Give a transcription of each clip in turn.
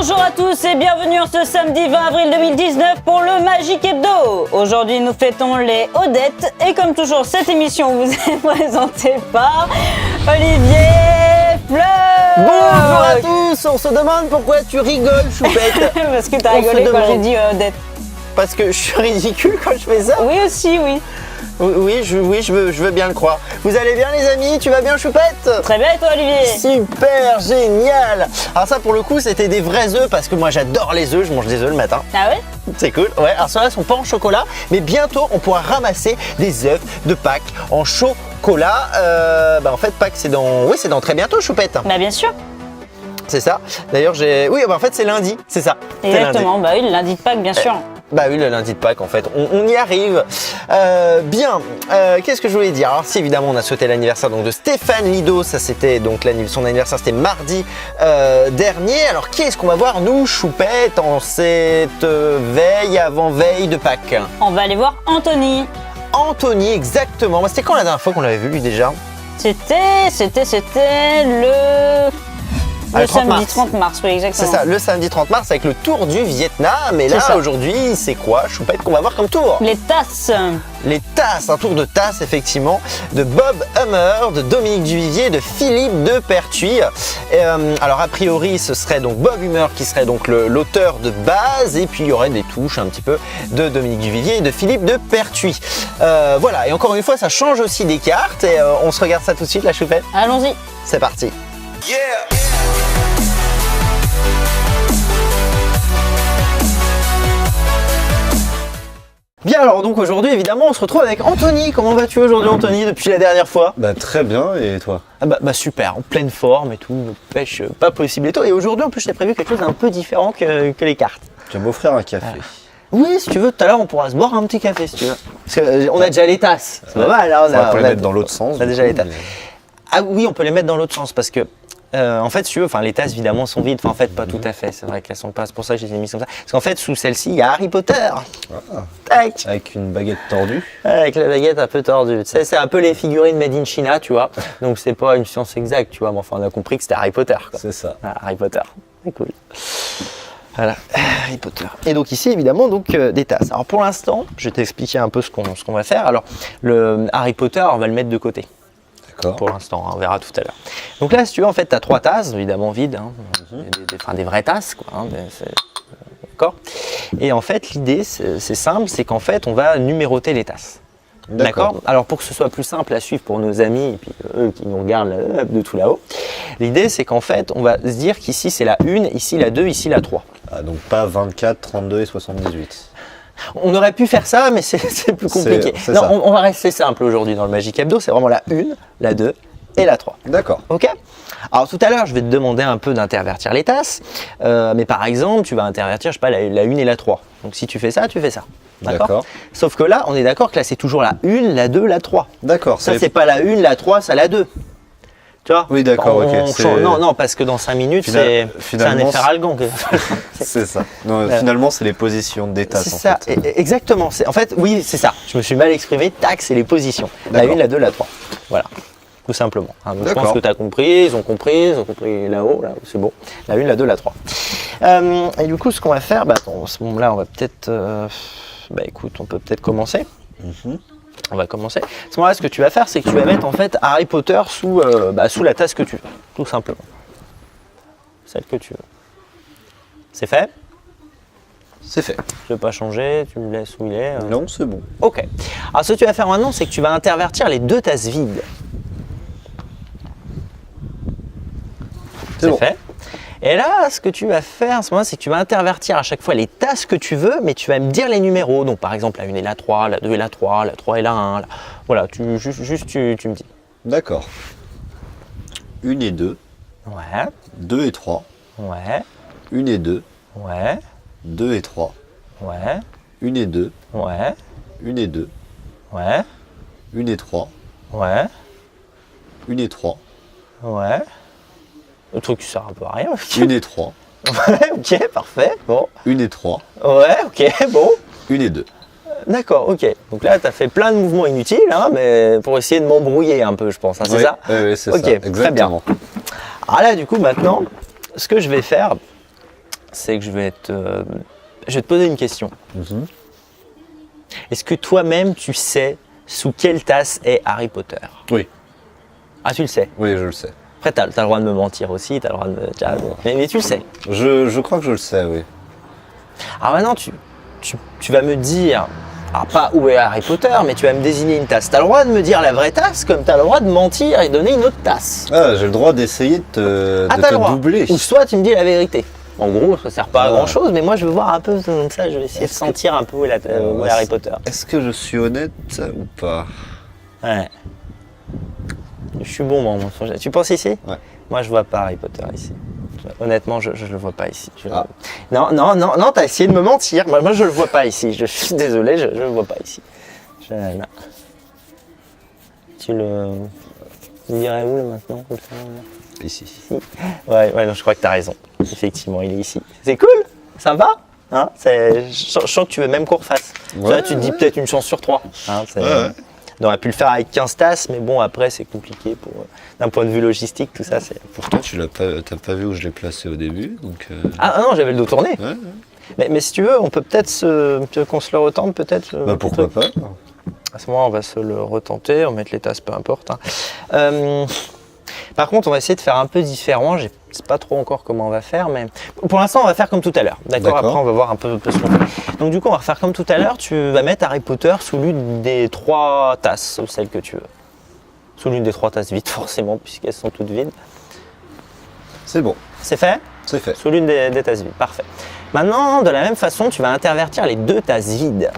Bonjour à tous et bienvenue en ce samedi 20 avril 2019 pour le Magic Hebdo. Aujourd'hui nous fêtons les Odettes et comme toujours cette émission vous est présentée par Olivier Fleur. Bonjour à tous, on se demande pourquoi tu rigoles, Choupette. Parce que t'as rigolé quand j'ai dit Odette. Parce que je suis ridicule quand je fais ça. Oui aussi, oui. Oui, je veux bien le croire. Vous allez bien les amis? Tu vas bien Choupette? Très bien et toi Olivier? Super, génial. Alors ça pour le coup c'était des vrais œufs parce que moi j'adore les œufs, je mange des œufs le matin. Ah ouais? C'est cool, ouais. Alors ceux-là sont pas en chocolat, mais bientôt on pourra ramasser des œufs de Pâques en chocolat. En fait Pâques c'est dans très bientôt Choupette. Bah bien sûr. C'est ça. D'ailleurs en fait c'est lundi, c'est ça. Exactement, bah oui, le lundi de Pâques bien sûr. Bah oui, le lundi de Pâques en fait, on y arrive. Qu'est-ce que je voulais dire? Alors si évidemment on a souhaité l'anniversaire donc de Stéphane Lido, ça c'était donc son anniversaire c'était mardi dernier. Alors qui est-ce qu'on va voir nous Choupette en cette veille avant-veille de Pâques? On va aller voir Anthony. Anthony exactement, c'était quand la dernière fois qu'on l'avait vu lui déjà? C'était le samedi 30 mars, oui, exactement. C'est ça, le samedi 30 mars avec le tour du Vietnam. Et là, aujourd'hui, c'est quoi, Choupette, qu'on va voir comme tour? Les tasses. Les tasses, un tour de tasses, effectivement, de Bob Hummer, de Dominique Duvivier, de Philippe de Pertuis. Alors, a priori, ce serait donc Bob Hummer qui serait donc l'auteur de base. Et puis, il y aurait des touches un petit peu de Dominique Duvivier et de Philippe de Pertuis. Voilà, et encore une fois, ça change aussi des cartes. Et on se regarde ça tout de suite, la Choupette. Allons-y. C'est parti. Yeah! Bien alors donc aujourd'hui évidemment on se retrouve avec Anthony. Comment vas-tu aujourd'hui Anthony depuis la dernière fois? Bah très bien, et toi? Bah super, en pleine forme et tout, pêche pas possible et tout. Et aujourd'hui en plus je t'ai prévu quelque chose d'un peu différent que les cartes. Tu vas m'offrir un café. Oui si tu veux, tout à l'heure on pourra se boire un petit café si tu veux. Parce qu'on a déjà les tasses, c'est pas mal. On peut les mettre dans l'autre sens. On a déjà les tasses. Ah oui on peut les mettre dans l'autre sens parce que en fait, si tu veux, les tasses évidemment sont vides. En fait, pas tout à fait. C'est vrai qu'elles sont pas. C'est pour ça que je les ai mises comme ça. Parce qu'en fait, sous celle-ci, il y a Harry Potter. Tac. Avec une baguette tordue. Avec la baguette un peu tordue. Tu sais, c'est un peu les figurines made in China, tu vois. Donc, c'est pas une science exacte, tu vois. Mais enfin, on a compris que c'était Harry Potter. C'est ça. Voilà, Harry Potter. C'est cool. Voilà, Harry Potter. Et donc ici, évidemment, des tasses. Alors, pour l'instant, je vais t'expliquer un peu ce qu'on va faire. Alors, le Harry Potter, on va le mettre de côté. Pour l'instant, on verra tout à l'heure. Donc là, si tu veux, en fait, tu as 3 tasses, évidemment vides, des vraies tasses, quoi. D'accord. Et en fait, l'idée, c'est simple, c'est qu'en fait, on va numéroter les tasses. D'accord. Alors, pour que ce soit plus simple à suivre pour nos amis et puis eux qui nous regardent de tout là-haut, l'idée, c'est qu'en fait, on va se dire qu'ici, c'est la 1, ici la 2, ici la 3. Ah, donc pas 24, 32 et 78. On aurait pu faire ça, mais c'est plus compliqué. Non, on va rester simple aujourd'hui dans le Magic Hebdo. C'est vraiment la 1, la 2 et la 3. D'accord. Ok. Alors tout à l'heure, je vais te demander un peu d'intervertir les tasses. Mais par exemple, tu vas intervertir, je sais pas, la 1 et la 3. Donc si tu fais ça, tu fais ça. D'accord. Sauf que là, on est d'accord que là, c'est toujours la 1, la 2, la 3. D'accord. Ça, c'est pas la 1, la 3, ça la 2. Tu vois? Oui, d'accord, ok. Non, parce que dans 5 minutes, c'est un effet Ralgan. C'est ça. Non, finalement, c'est les positions des tasses. C'est ça, exactement. En fait, oui, c'est ça. Je me suis mal exprimé. Tac, c'est les positions. La 1, la 2, la 3. Voilà, tout simplement. Donc, je pense que tu as compris, ils ont compris là-haut, c'est bon. La 1, la 2, la 3. Et du coup, ce qu'on va faire, à ce moment-là, on va peut-être. Écoute, on peut peut-être commencer. On va commencer. À ce moment-là, ce que tu vas faire, c'est que tu vas mettre en fait Harry Potter sous la tasse que tu veux, tout simplement. Celle que tu veux. C'est fait? C'est fait. Tu veux pas changer? Tu me laisses où il est? Non, c'est bon. Ok. Alors, ce que tu vas faire maintenant, c'est que tu vas intervertir les 2 tasses vides. C'est bon. Fait. Et là, ce que tu vas faire à ce moment-là, c'est que tu vas intervertir à chaque fois les tasses que tu veux, mais tu vas me dire les numéros. Donc, par exemple, la 1 et la 3, la 2 et la 3, la 3 et la 1. Voilà, tu me dis. D'accord. 1 et 2. Ouais. 2 et 3. Ouais. 1 et 2. Ouais. 2 et 3. Ouais. 1 et 2. Ouais. 1 et 2. Ouais. 1 et 3. Ouais. 1 et 3. Ouais. Le truc qui sert un peu à rien. 1 et 3. Ouais, ok, parfait. Bon. 1 et 3. Ouais, ok, bon. 1 et 2. D'accord, ok. Donc là, tu as fait plein de mouvements inutiles, mais pour essayer de m'embrouiller un peu, je pense. C'est ça? Oui, c'est ça. Ok, très bien. Alors là, du coup, maintenant, ce que je vais faire, c'est que je vais te poser une question. Mhm. Est-ce que toi-même, tu sais sous quelle tasse est Harry Potter? Oui, Ah, tu le sais. oui, je le sais. Après, t'as le droit de me mentir aussi, t'as le droit de mais tu le sais. Je crois que je le sais, oui. Alors maintenant, tu vas me dire, alors pas où est Harry Potter, mais tu vas me désigner une tasse. T'as le droit de me dire la vraie tasse, comme t'as le droit de mentir et donner une autre tasse. Ah, j'ai le droit d'essayer de T'as te le droit. doubler. Ou soit tu me dis la vérité. En gros, ça sert pas à Ah. grand chose, mais moi je veux voir un peu comme ça, je vais essayer de sentir un peu où est Harry Potter. Est-ce que je suis honnête ou pas? Ouais. Je suis bon, moi, mensonge. Tu penses ici? Ouais. Moi, je vois pas Harry Potter ici. Honnêtement, je le vois pas ici. Ah. Non, t'as essayé de me mentir. Moi, je le vois pas ici. Je suis désolé, je le vois pas ici. Non. Tu le dirais où là maintenant comme ça, là Ici. Ici. Ouais, non, je crois que t'as raison. Effectivement, il est ici. C'est cool, sympa. Hein, je sens que tu veux même qu'on refasse. Ouais, Tu te dis peut-être une chance sur 3. Hein, Ouais. on aurait pu le faire avec 15 tasses, mais bon, après, c'est compliqué d'un point de vue logistique, tout ça. Pourtant, t'as pas vu où je l'ai placé au début, donc. Ah non, j'avais le dos tourné. Ouais. Mais si tu veux, on peut peut-être qu'on se le retente, peut-être. Bah pourquoi pas? À ce moment, on va se le retenter, on va mettre les tasses, peu importe. Hein. Par contre, on va essayer de faire un peu différent. Je ne sais pas trop encore comment on va faire, mais pour l'instant, on va faire comme tout à l'heure. D'accord. Après, on va voir un peu ce qu'on fait. Donc, du coup, on va refaire comme tout à l'heure. Tu vas mettre Harry Potter sous l'une des 3 tasses, ou celle que tu veux. Sous l'une des 3 tasses vides, forcément, puisqu'elles sont toutes vides. C'est bon, C'est fait? c'est fait. Sous l'une des tasses vides. Parfait. Maintenant, de la même façon, tu vas intervertir les 2 tasses vides.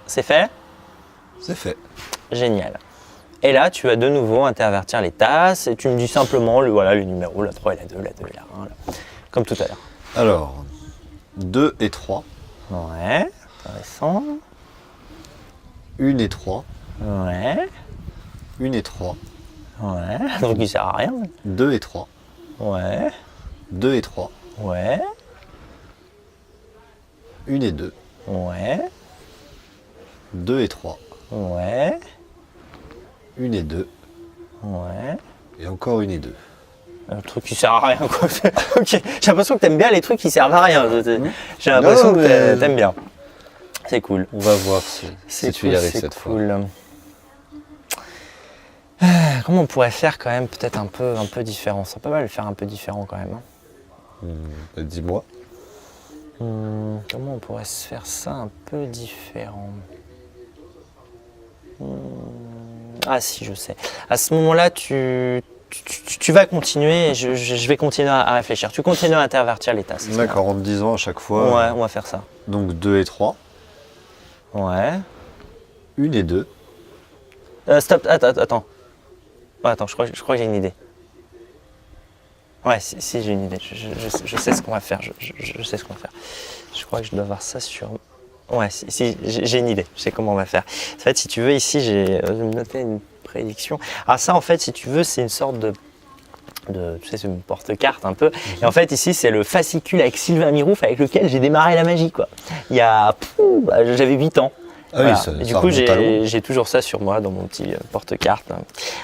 C'est fait? C'est fait. Génial. Et là, tu vas de nouveau intervertir les tasses et tu me dis simplement les numéros, la 3 et la 2, la 2 et la 1, là. Comme tout à l'heure. Alors, 2 et 3, Ouais, intéressant. 1 et 3, Ouais, 1 et 3, ouais. Donc il sert à rien. 2 et 3, Ouais, 2 et 3, ouais, 1 et 2, ouais, 2 et 3, ouais, 1 et 2, ouais. et encore 1 et 2. Un truc qui sert à rien, quoi. Ok, j'ai l'impression que t'aimes bien les trucs qui servent à rien. J'ai l'impression Non, que mais- t'aimes bien. C'est cool. On va voir si tu y arrives c'est cette fois. cool. Comment on pourrait faire quand même peut-être un peu différent? C'est pas mal de le faire un peu différent quand même. Hein. Dis-moi. Comment on pourrait se faire ça un peu différent? Ah si, je sais. À ce moment-là, tu vas continuer, et je vais continuer à réfléchir. Tu continues à intervertir les tasses. D'accord, en te disant à chaque fois. Ouais, on va faire ça. Donc 2 et 3, Ouais. 1 et 2, Stop, attends. Ouais, attends, je crois que j'ai une idée. Ouais, si j'ai une idée. Je sais ce qu'on va faire. Je sais ce qu'on va faire. Je crois que je dois avoir ça sur... Ouais, si j'ai une idée. Je sais comment on va faire. En fait, si tu veux, ici, j'ai noté une prédiction. Alors ça, en fait, si tu veux, c'est une sorte de tu sais, c'est une porte-carte un peu. Et en fait, ici, c'est le fascicule avec Sylvain Mirouf avec lequel j'ai démarré la magie, quoi. Il y a... j'avais 8 ans. Ah oui, ça- Et du ça coup, remonte à loin. j'ai toujours ça sur moi dans mon petit porte-carte.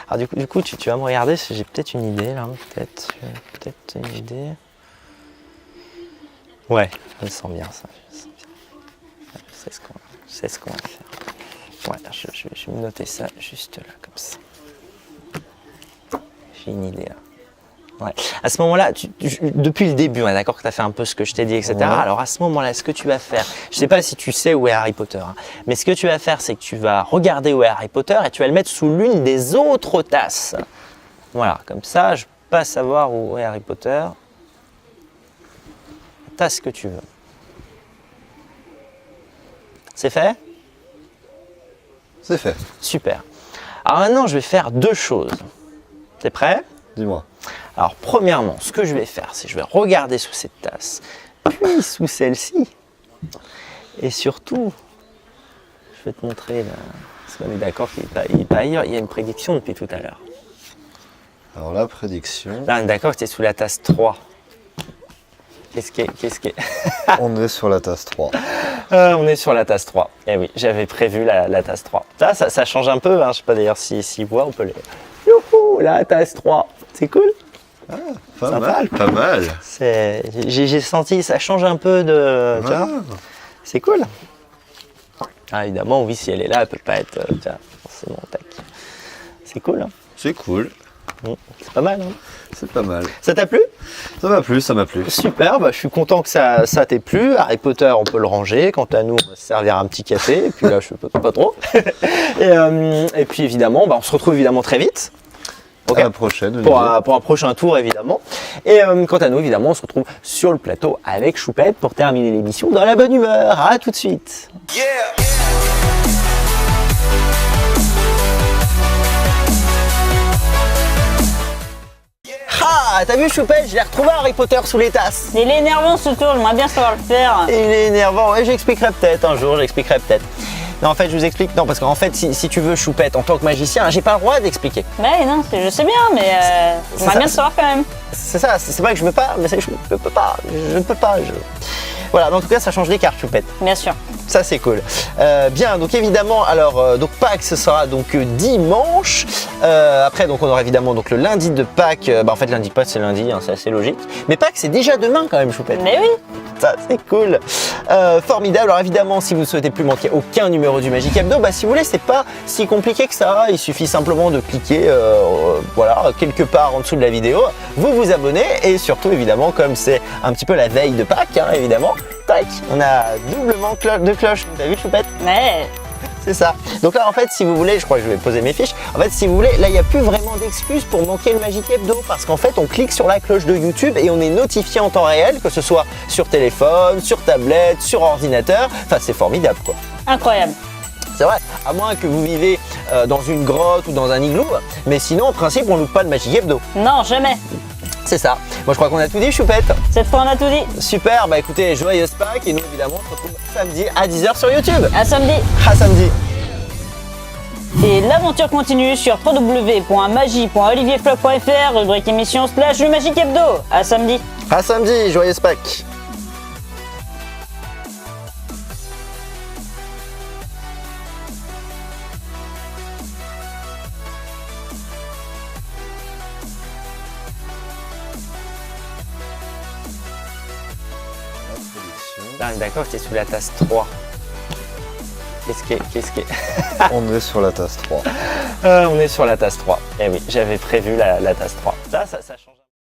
Alors du coup, tu vas me regarder, j'ai peut-être une idée là, peut-être une idée. Ouais, je le sens bien ça. Je sais ce qu'on va faire. Ouais, je vais me noter ça juste là, comme ça. J'ai une idée là. Ouais. À ce moment-là, depuis le début, on est d'accord que tu as fait un peu ce que je t'ai dit, etc. Ouais. Alors à ce moment-là, ce que tu vas faire, je ne sais pas si tu sais où est Harry Potter, hein, mais ce que tu vas faire, c'est que tu vas regarder où est Harry Potter et tu vas le mettre sous l'une des autres tasses. Voilà, comme ça, je ne peux pas savoir où est Harry Potter. Tasse que tu veux. C'est fait? C'est fait. Super. Alors maintenant, je vais faire 2 choses. T'es prêt? Dis-moi. Alors, premièrement, ce que je vais faire, c'est que je vais regarder sous cette tasse, puis sous celle-ci. Et surtout, je vais te montrer, là, parce qu'on est d'accord qu'il n'est pas ailleurs, il y a une prédiction depuis tout à l'heure. Alors la prédiction, Là, on est d'accord que tu es sous la tasse 3. Qu'est-ce qui est on est sur la tasse 3. On est sur la tasse 3. Eh oui, j'avais prévu la tasse 3. Ça change un peu, hein. Je ne sais pas d'ailleurs s'ils voient, on peut les... Youhou, la tasse 3. C'est cool. Pas Sympa. mal, pas mal. J'ai senti, ça change un peu de... tu vois, c'est cool. Ah, évidemment, oui, si elle est là, elle peut pas être... tiens, forcément, tac. C'est cool. Hein. C'est cool. C'est pas mal. Hein. C'est pas mal. Ça t'a plu? Ça m'a plu, ça m'a plu. Super, bah, je suis content que ça t'ait plu. Harry Potter, on peut le ranger. Quant à nous, on va se servir un petit café. Et puis là, je peux pas trop. et puis évidemment, bah, on se retrouve évidemment très vite. À la prochaine. Pour un prochain tour, évidemment. Et quant à nous, évidemment, on se retrouve sur le plateau avec Choupette pour terminer l'émission dans la bonne humeur. À tout de suite. Ah, t'as vu Choupette, je l'ai retrouvé Harry Potter sous les tasses. Il est énervant ce tour, j'aimerais bien savoir le faire. Il est énervant, ouais, j'expliquerai peut-être un jour, j'expliquerai peut-être. Non, en fait, je vous explique, non, parce qu'en fait, si tu veux Choupette en tant que magicien, j'ai pas le droit d'expliquer. Ouais, non, je sais bien, mais j'aimerais bien savoir quand même. C'est ça, c'est pas que je veux pas, mais c'est que je peux pas, je ne peux pas. Voilà, mais en tout cas, ça change les cartes, Choupette. Bien sûr. Ça, c'est cool. Bien, donc évidemment, alors, donc Pâques, ce sera donc dimanche. Après, donc on aura évidemment donc le lundi de Pâques. En fait, lundi de Pâques, c'est lundi, hein, c'est assez logique. Mais Pâques, c'est déjà demain quand même, Choupette. Mais oui. Ça, c'est cool. Formidable. Alors évidemment, si vous ne souhaitez plus manquer aucun numéro du Magic Hebdo, si vous voulez, c'est pas si compliqué que ça. Il suffit simplement de cliquer voilà, quelque part en dessous de la vidéo. Vous vous abonnez et surtout, évidemment, comme c'est un petit peu la veille de Pâques, hein, évidemment, tac, on a doublement de cloche. T'as vu, Choupette? Ouais. C'est ça. Donc là, en fait, si vous voulez, je crois que je vais poser mes fiches. En fait, si vous voulez, là, il n'y a plus vraiment d'excuses pour manquer le Magic Hebdo parce qu'en fait, on clique sur la cloche de YouTube et on est notifié en temps réel, que ce soit sur téléphone, sur tablette, sur ordinateur. Enfin, c'est formidable, quoi. Incroyable. C'est vrai, à moins que vous vivez dans une grotte ou dans un igloo, mais sinon, en principe, on ne loupe pas le Magic Hebdo. Non, jamais. C'est ça. Moi, je crois qu'on a tout dit, Choupette. Cette fois, on a tout dit. Super, écoutez, joyeuse Pâques et nous, évidemment, on se retrouve samedi à 10h sur YouTube. À samedi. À samedi. Et l'aventure continue sur www.magie.olivierfloc.fr, rubrique émission / le Magic Hebdo. À samedi. À samedi, joyeuse Pâques. Ah, d'accord, tu es sous la tasse 3. Qu'est-ce qui est On est sur la tasse 3. On est sur la tasse 3. Eh oui, j'avais prévu la tasse 3. Ça change.